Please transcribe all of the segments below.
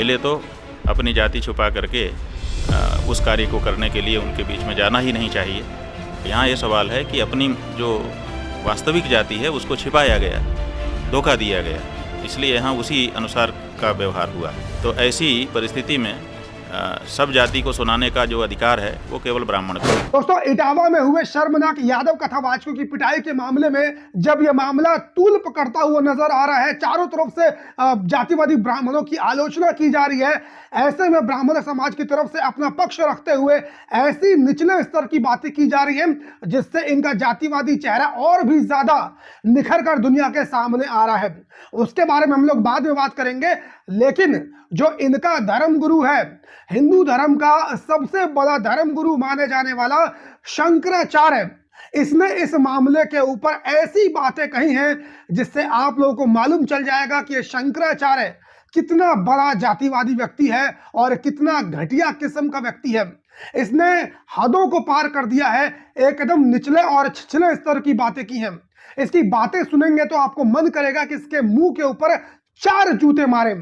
पहले तो अपनी जाति छुपा करके उस कार्य को करने के लिए उनके बीच में जाना ही नहीं चाहिए। यहाँ ये सवाल है कि अपनी जो वास्तविक जाति है उसको छिपाया गया, धोखा दिया गया, इसलिए यहाँ उसी अनुसार का व्यवहार हुआ। तो ऐसी परिस्थिति में सब जाति को सुनाने का जो अधिकार है वो केवल ब्राह्मण को। दोस्तों, इटावा में हुए शर्मनाक यादव कथावाचकों की पिटाई के मामले में जब यह मामला तूल पकड़ता हुआ नजर आ रहा है, चारों तरफ से जातिवादी ब्राह्मणों की आलोचना की जा रही है, ऐसे में ब्राह्मण समाज की तरफ से अपना पक्ष रखते हुए ऐसी निचले स्तर की बातें की जा रही है जिससे इनका जातिवादी चेहरा और भी ज्यादा निखर कर दुनिया के सामने आ रहा है। उसके बारे में हम लोग बाद में बात करेंगे, लेकिन जो इनका धर्म गुरु है, हिंदू धर्म का सबसे बड़ा धर्म गुरु माने जाने वाला शंकराचार्य, इसने इस मामले के ऊपर ऐसी बातें कही हैं जिससे आप लोगों को मालूम चल जाएगा कि ये शंकराचार्य कितना बड़ा जातिवादी व्यक्ति है और कितना घटिया किस्म का व्यक्ति है। इसने हदों को पार कर दिया है, एकदम निचले और छिछले स्तर की बातें की हैं। इसकी बातें सुनेंगे तो आपको मन करेगा कि इसके मुंह के ऊपर 4 जूते मारे।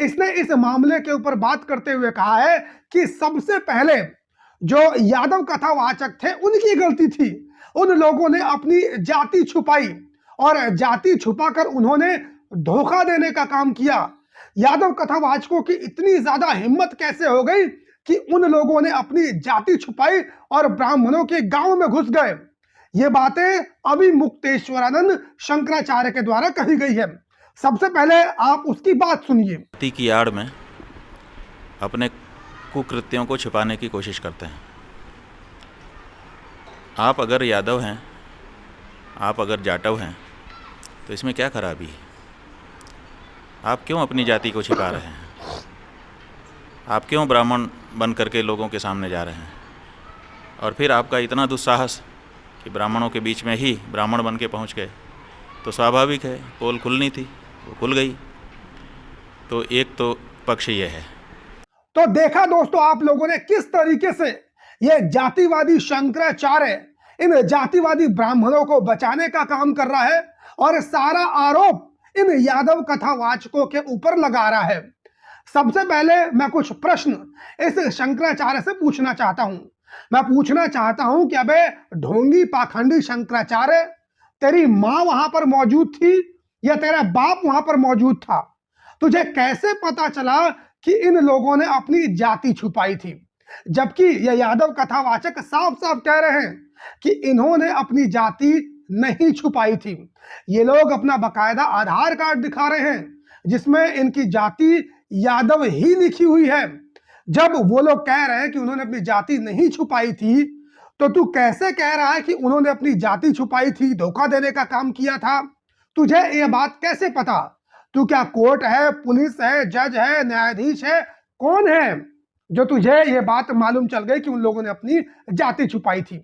इसने इस मामले के ऊपर बात करते हुए कहा है कि सबसे पहले जो यादव कथावाचक थे उनकी गलती थी, उन लोगों ने अपनी जाति छुपाई और जाति छुपाकर उन्होंने धोखा देने का काम किया। यादव कथावाचकों की इतनी ज्यादा हिम्मत कैसे हो गई कि उन लोगों ने अपनी जाति छुपाई और ब्राह्मणों के गांव में घुस गए। ये बातें अभी मुक्तेश्वरानंद शंकराचार्य के द्वारा कही गई है। सबसे पहले आप उसकी बात सुनिए। जाति की आड़ में अपने कुकृत्यों को छिपाने की कोशिश करते हैं। आप अगर यादव हैं, आप अगर जाटव हैं, तो इसमें क्या खराबी है? आप क्यों अपनी जाति को छिपा रहे हैं? आप क्यों ब्राह्मण बन करके लोगों के सामने जा रहे हैं? और फिर आपका इतना दुस्साहस कि ब्राह्मणों के बीच में ही ब्राह्मण बन के पहुँच गए, तो स्वाभाविक है, पोल खुलनी थी, वो खुल गई। तो एक तो पक्ष ये है। तो देखा दोस्तों आप लोगों ने किस तरीके से ये जातिवादी शंकराचार्य इन जातिवादी ब्राह्मणों को बचाने का काम कर रहा है और सारा आरोप इन यादव कथावाचकों के ऊपर लगा रहा है। सबसे पहले मैं कुछ प्रश्न इस शंकराचार्य से पूछना चाहता हूं। मैं पूछना चाहता हूं कि अबे ढोंगी पाखंडी शंकराचार्य, तेरी मां वहां पर मौजूद थी या तेरा बाप वहां पर मौजूद था? तुझे कैसे पता चला कि इन लोगों ने अपनी जाति छुपाई थी? जबकि ये यादव कथावाचक साफ साफ कह रहे हैं कि इन्होंने अपनी जाति नहीं छुपाई थी। ये लोग अपना बकायदा आधार कार्ड दिखा रहे हैं जिसमें इनकी जाति यादव ही लिखी हुई है। जब वो लोग कह रहे हैं कि उन्होंने अपनी जाति नहीं छुपाई थी, तो तू कैसे कह रहा है कि उन्होंने अपनी जाति छुपाई थी, धोखा देने का काम किया था? तुझे ये बात कैसे पता? तू क्या कोर्ट है, पुलिस है, जज है, न्यायाधीश है, कौन है जो तुझे ये बात मालूम चल गई कि उन लोगों ने अपनी जाति छुपाई थी?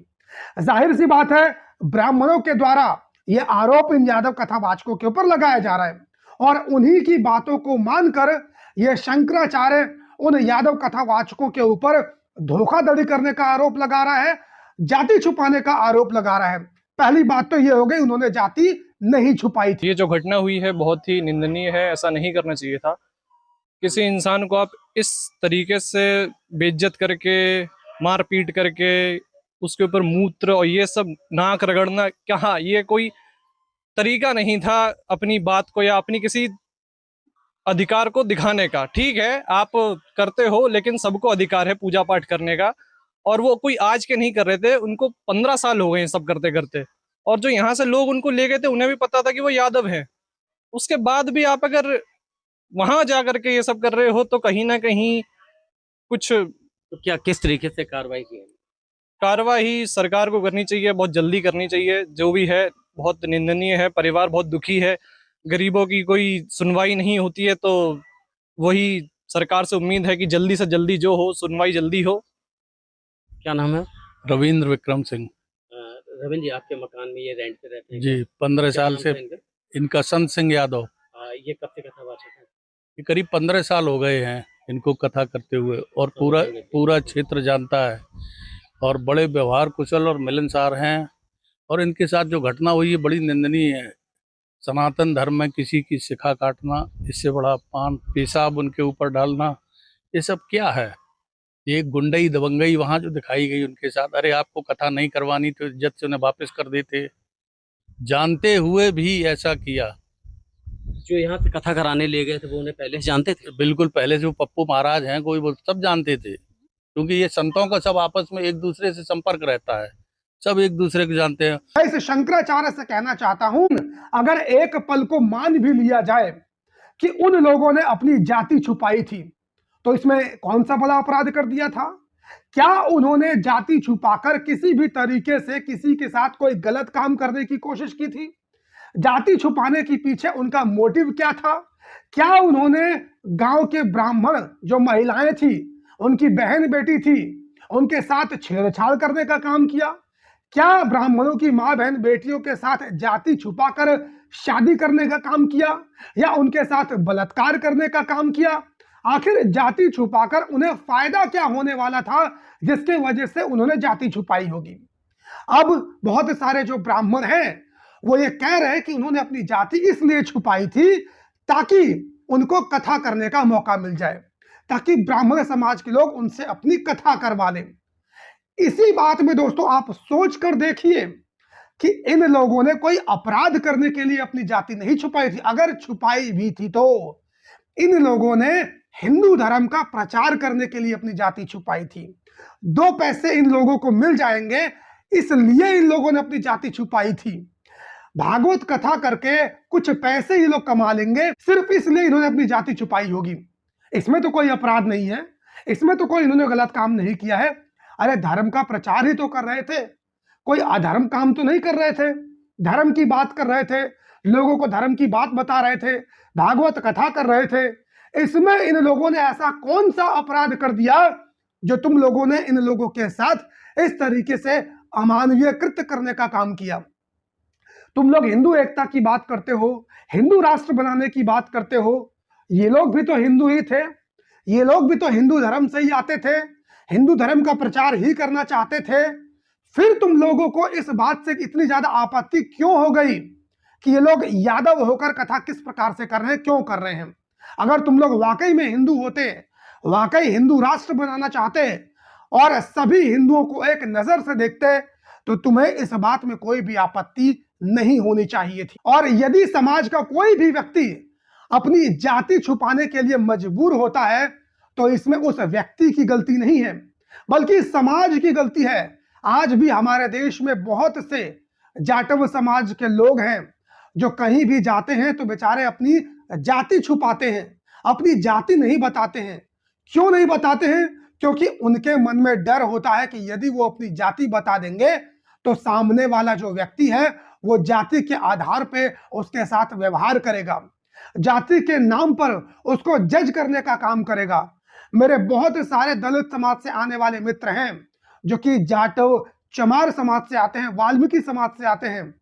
जाहिर सी बात है, ब्राह्मणों के द्वारा ये आरोप इन यादव कथावाचकों के ऊपर लगाया जा रहा है और उन्हीं की बातों को मानकर ये शंकराचार्य उन यादव कथावाचकों के ऊपर धोखाधड़ी करने का आरोप लगा रहा है, जाति छुपाने का आरोप लगा रहा है। पहली बात तो ये हो गई, उन्होंने जाति नहीं छुपाई थी। ये जो घटना हुई है बहुत ही निंदनीय है, ऐसा नहीं करना चाहिए था। किसी इंसान को आप इस तरीके से बेइज्जत करके, मारपीट करके, उसके ऊपर मूत्र और ये सब नाक रगड़ना, क्या ये कोई तरीका नहीं था अपनी बात को या अपनी किसी अधिकार को दिखाने का? ठीक है, आप करते हो, लेकिन सबको अधिकार है पूजा पाठ करने का, और वो कोई आज के नहीं कर रहे थे, उनको 15 साल हो गए हैं सब करते करते। और जो यहाँ से लोग उनको ले गए थे उन्हें भी पता था कि वो यादव है। उसके बाद भी आप अगर वहां जा करके ये सब कर रहे हो तो कहीं ना कहीं कुछ तो क्या किस तरीके से कार्रवाई की है? कार्रवाई सरकार को करनी चाहिए, बहुत जल्दी करनी चाहिए। जो भी है बहुत निंदनीय है, परिवार बहुत दुखी है, गरीबों की कोई सुनवाई नहीं होती है, तो वही सरकार से उम्मीद है कि जल्दी से जल्दी जो हो सुनवाई जल्दी हो। क्या नाम है? रविंद्र विक्रम सिंह। रविंद्र जी, आपके मकान में ये रेंट पे रहते हैं? जी, 15 साल से। इनका संत सिंह यादव। ये कब से कथावाचक है? ये करीब 15 साल हो गए हैं इनको कथा करते हुए, और पूरा क्षेत्र जानता है, और बड़े व्यवहार कुशल और मिलनसार हैं। और इनके साथ जो घटना हुई है बड़ी निंदनीय है। सनातन धर्म में किसी की शिखा काटना, इससे बड़ा अपमान, पेशाब उनके ऊपर डालना, ये सब क्या है? ये गुंडई दबंगई वहाँ जो दिखाई गई उनके साथ, अरे आपको कथा नहीं करवानी तो इज्जत से उन्हें वापस कर देते, जानते हुए भी ऐसा किया। जो यहाँ पे कथा कराने ले गए थे वो उन्हें पहले से जानते थे? बिल्कुल, पहले से वो पप्पू महाराज हैं, कोई वो सब जानते थे, क्योंकि ये संतों का सब आपस में एक दूसरे से संपर्क रहता है, सब एक दूसरे को जानते हैं। मैं इस शंकराचार्य से कहना चाहता हूं, अगर एक पल को मान भी लिया जाए कि उन लोगों ने अपनी जाति छुपाई थी, तो इसमें कौन सा बड़ा अपराध कर दिया था? क्या उन्होंने जाति छुपाकर किसी भी तरीके से किसी के साथ कोई गलत काम करने की कोशिश की थी? जाति छुपाने के पीछे उनका मोटिव क्या था? क्या उन्होंने गांव के ब्राह्मण जो महिलाएं थी, उनकी बहन बेटी थी, उनके साथ छेड़छाड़ करने का काम किया? क्या ब्राह्मणों की मां बहन बेटियों के साथ जाति छुपाकर शादी करने का काम किया, या उनके साथ बलात्कार करने का काम किया? आखिर जाति छुपाकर उन्हें फायदा क्या होने वाला था जिसके वजह से उन्होंने जाति छुपाई होगी? अब बहुत सारे जो ब्राह्मण हैं वो ये कह रहे हैं कि उन्होंने अपनी जाति इसलिए छुपाई थी ताकि उनको कथा करने का मौका मिल जाए, ताकि ब्राह्मण समाज के लोग उनसे अपनी कथा करवा लें। इसी बात में दोस्तों आप सोच कर देखिए कि इन लोगों ने कोई अपराध करने के लिए अपनी जाति नहीं छुपाई थी। अगर छुपाई भी थी तो इन लोगों ने हिंदू धर्म का प्रचार करने के लिए अपनी जाति छुपाई थी। 2 पैसे इन लोगों को मिल जाएंगे इसलिए इन लोगों ने अपनी जाति छुपाई थी। भागवत कथा करके कुछ पैसे ये लोग कमा लेंगे, सिर्फ इसलिए इन्होंने अपनी जाति छुपाई होगी। इसमें तो कोई अपराध नहीं है, इसमें तो कोई इन्होंने गलत काम नहीं किया है। अरे धर्म का प्रचार ही तो कर रहे थे, कोई अधर्म काम तो नहीं कर रहे थे, धर्म की बात कर रहे थे, लोगों को धर्म की बात बता रहे थे, भागवत कथा कर रहे थे। इसमें इन लोगों ने ऐसा कौन सा अपराध कर दिया जो तुम लोगों ने इन लोगों के साथ इस तरीके से अमानवीय कृत्य करने का काम किया? तुम लोग हिंदू एकता की बात करते हो, हिंदू राष्ट्र बनाने की बात करते हो, ये लोग भी तो हिंदू ही थे, ये लोग भी तो हिंदू धर्म से ही आते थे, हिंदू धर्म का प्रचार ही करना चाहते थे। फिर तुम लोगों को इस बात से इतनी ज्यादा आपत्ति क्यों हो गई कि ये लोग यादव होकर कथा किस प्रकार से कर रहे हैं, क्यों कर रहे हैं? अगर तुम लोग वाकई में हिंदू होते, वाकई हिंदू राष्ट्र बनाना चाहते और सभी हिंदुओं को एक नजर से देखते, तो तुम्हें इस बात में कोई भी आपत्ति नहीं होनी चाहिए थी। और यदि समाज का कोई भी व्यक्ति अपनी जाति छुपाने के लिए मजबूर होता है तो इसमें उस व्यक्ति की गलती नहीं है, बल्कि समाज की गलती है। आज भी हमारे देश में बहुत से जाटव समाज के लोग हैं जो कहीं भी जाते हैं तो बेचारे अपनी जाति छुपाते हैं, अपनी जाति नहीं बताते हैं। क्यों नहीं बताते हैं? क्योंकि उनके मन में डर होता है कि यदि वो अपनी जाति बता देंगे तो सामने वाला जो व्यक्ति है वो जाति के आधार पे उसके साथ व्यवहार करेगा, जाति के नाम पर उसको जज करने का काम करेगा। मेरे बहुत सारे दलित समाज से आने वाले मित्र हैं जो कि जाटव चमार समाज से आते हैं, वाल्मीकि समाज से आते हैं।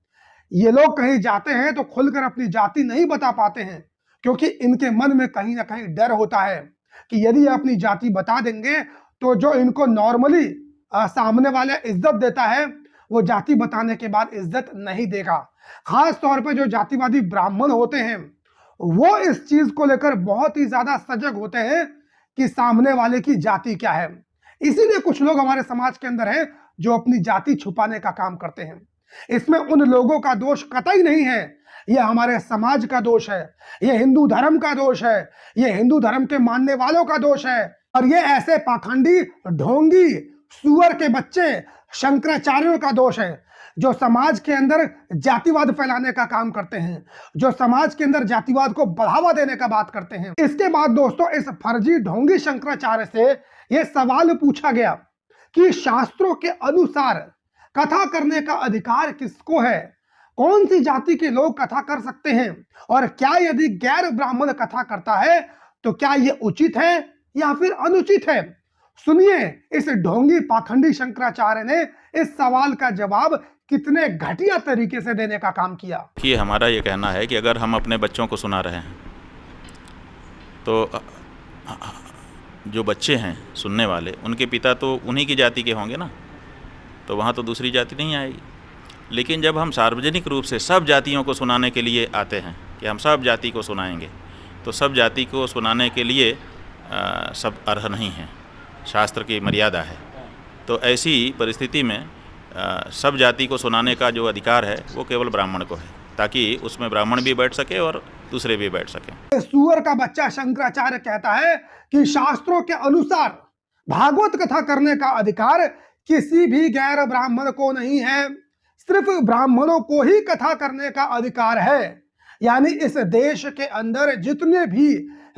ये लोग कहीं जाते हैं तो खुलकर अपनी जाति नहीं बता पाते हैं, क्योंकि इनके मन में कहीं ना कहीं डर होता है कि यदि ये अपनी जाति बता देंगे तो जो इनको नॉर्मली सामने वाले इज्जत देता है वो जाति बताने के बाद इज्जत नहीं देगा। खास तौर पे जो जातिवादी ब्राह्मण होते हैं वो इस चीज को लेकर बहुत ही ज्यादा सजग होते हैं कि सामने वाले की जाति क्या है। इसीलिए कुछ लोग हमारे समाज के अंदर हैं जो अपनी जाति छुपाने का काम करते हैं। इसमें उन लोगों का दोष कतई नहीं है, यह हमारे समाज का दोष है, यह हिंदू धर्म का दोष है, यह हिंदू धर्म के मानने वालों का दोष है। और ये ऐसे पाखंडी ढोंगी सुअर के बच्चे शंकराचार्यों का दोष है जो समाज के अंदर जातिवाद फैलाने का काम करते हैं, जो समाज के अंदर जातिवाद को बढ़ावा देने का बात करते हैं। इसके बाद दोस्तों इस फर्जी ढोंगी शंकराचार्य से यह सवाल पूछा गया कि शास्त्रों के अनुसार कथा करने का अधिकार किसको है? कौन सी जाति के लोग कथा कर सकते हैं? और क्या यदि गैर ब्राह्मण कथा करता है तो क्या यह उचित है या फिर अनुचित है? सुनिए इस ढोंगी पाखंडी शंकराचार्य ने इस सवाल का जवाब कितने घटिया तरीके से देने का काम किया। कि हमारा ये कहना है कि अगर हम अपने बच्चों को सुना रहे हैं तो जो बच्चे हैं सुनने वाले उनके पिता तो उन्हीं की जाति के होंगे ना, तो वहाँ तो दूसरी जाति नहीं आएगी। लेकिन जब हम सार्वजनिक रूप से सब जातियों को सुनाने के लिए आते हैं कि हम सब जाति को सुनाएंगे, तो सब जाति को सुनाने के लिए सब अर्ह नहीं हैं, शास्त्र की मर्यादा है। तो ऐसी परिस्थिति में सब जाति को सुनाने का जो अधिकार है वो केवल ब्राह्मण को है, ताकि उसमें ब्राह्मण भी बैठ सके और दूसरे भी बैठ सकें। सूअर का बच्चा शंकराचार्य कहता है कि शास्त्रों के अनुसार भागवत कथा करने का अधिकार किसी भी गैर ब्राह्मण को नहीं है, सिर्फ ब्राह्मणों को ही कथा करने का अधिकार है। यानी इस देश के अंदर जितने भी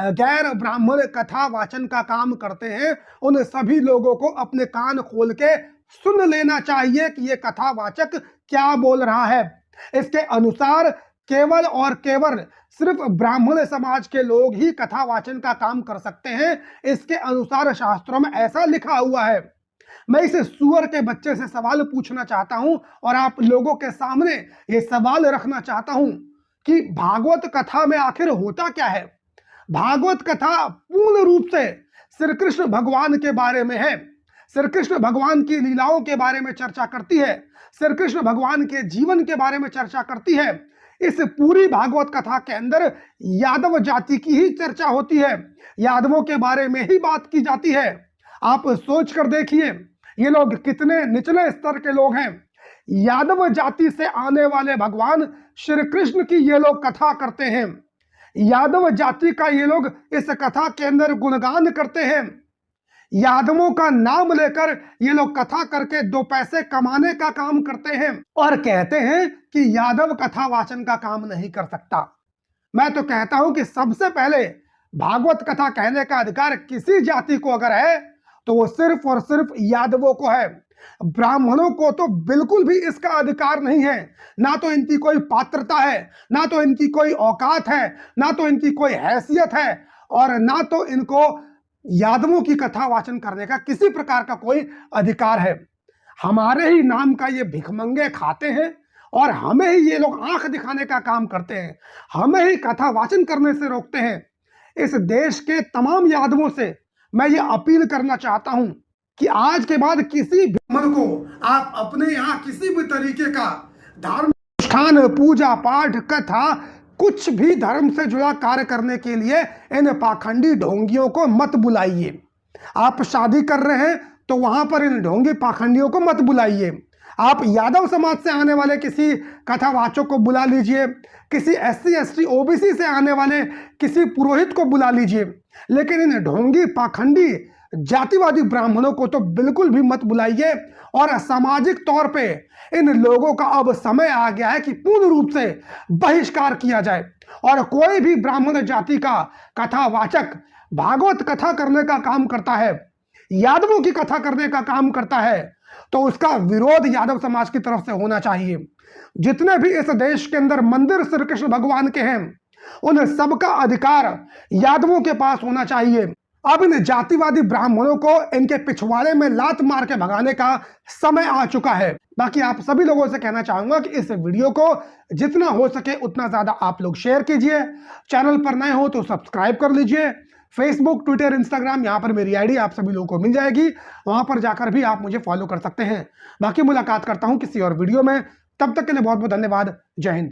गैर ब्राह्मण कथा वाचन का काम करते हैं उन सभी लोगों को अपने कान खोल के सुन लेना चाहिए कि ये कथावाचक क्या बोल रहा है। इसके अनुसार केवल और केवल सिर्फ ब्राह्मण समाज के लोग ही कथावाचन का काम कर सकते हैं। इसके अनुसार शास्त्रों में ऐसा लिखा हुआ है। मैं इस सूअर के बच्चे से सवाल पूछना चाहता हूं और आप लोगों के सामने ये सवाल रखना चाहता हूं कि भागवत कथा में आखिर होता क्या है। भागवत कथा पूर्ण रूप से श्री कृष्ण भगवान के बारे में है। श्री कृष्ण भगवान की लीलाओं के बारे में चर्चा करती है, श्री कृष्ण भगवान के जीवन के बारे में चर्चा करती है। इस पूरी भागवत कथा के अंदर यादव जाति की ही चर्चा होती है, यादवों के बारे में ही बात की जाती है। आप सोच कर देखिए ये लोग कितने निचले स्तर के लोग हैं। यादव जाति से आने वाले भगवान श्री कृष्ण की ये लोग कथा करते हैं। यादव जाति का ये लोग इस कथा के अंदर गुणगान करते हैं। यादवों का नाम लेकर ये लोग कथा करके 2 पैसे कमाने का काम करते हैं और कहते हैं कि यादव कथा वाचन का काम नहीं कर सकता। मैं तो कहता हूं कि सबसे पहले भागवत कथा कहने का अधिकार किसी जाति को अगर है तो वो सिर्फ और सिर्फ यादवों को है। ब्राह्मणों को तो बिल्कुल भी इसका अधिकार नहीं है। ना तो इनकी कोई पात्रता है, ना तो इनकी कोई औकात है, ना तो इनकी कोई हैसियत है और ना तो इनको यादवों की कथा वाचन करने का किसी प्रकार का कोई अधिकार है। हमारे ही नाम का ये भिखमंगे खाते हैं और हमें ही ये लोग आंख दिखाने का काम करते हैं, हमें ही कथा वाचन करने से रोकते हैं। इस देश के तमाम यादवों से मैं ये अपील करना चाहता हूं कि आज के बाद किसी ब्राह्मण को आप अपने यहाँ किसी भी तरीके का धार्मिक अनुष्ठान, पूजा पाठ, कथा, कुछ भी धर्म से जुड़ा कार्य करने के लिए इन पाखंडी ढोंगियों को मत बुलाइए। आप शादी कर रहे हैं तो वहां पर इन ढोंगी पाखंडियों को मत बुलाइए। आप यादव समाज से आने वाले किसी कथावाचक को बुला लीजिए, किसी SC ST OBC से आने वाले किसी पुरोहित को बुला लीजिए, लेकिन इन ढोंगी पाखंडी जातिवादी ब्राह्मणों को तो बिल्कुल भी मत बुलाइए। और सामाजिक तौर पे इन लोगों का अब समय आ गया है कि पूर्ण रूप से बहिष्कार किया जाए और कोई भी ब्राह्मण जाति का कथावाचक भागवत कथा करने का काम करता है, यादवों की कथा करने का काम करता है, तो उसका विरोध यादव समाज की तरफ से होना चाहिए। जितने भी इस देश के अंदर मंदिर श्री कृष्ण भगवान के हैं उन सबका अधिकार यादवों के पास होना चाहिए। अब इन जातिवादी ब्राह्मणों को इनके पिछवाड़े में लात मार के भगाने का समय आ चुका है। बाकी आप सभी लोगों से कहना चाहूंगा कि इस वीडियो को जितना हो सके उतना ज्यादा आप लोग शेयर कीजिए। चैनल पर नए हो तो सब्सक्राइब कर लीजिए। फेसबुक, ट्विटर, इंस्टाग्राम, यहाँ पर मेरी आईडी आप सभी लोगों को मिल जाएगी, वहां पर जाकर भी आप मुझे फॉलो कर सकते हैं। बाकी मुलाकात करता हूं किसी और वीडियो में, तब तक के लिए बहुत बहुत धन्यवाद। जय हिंद।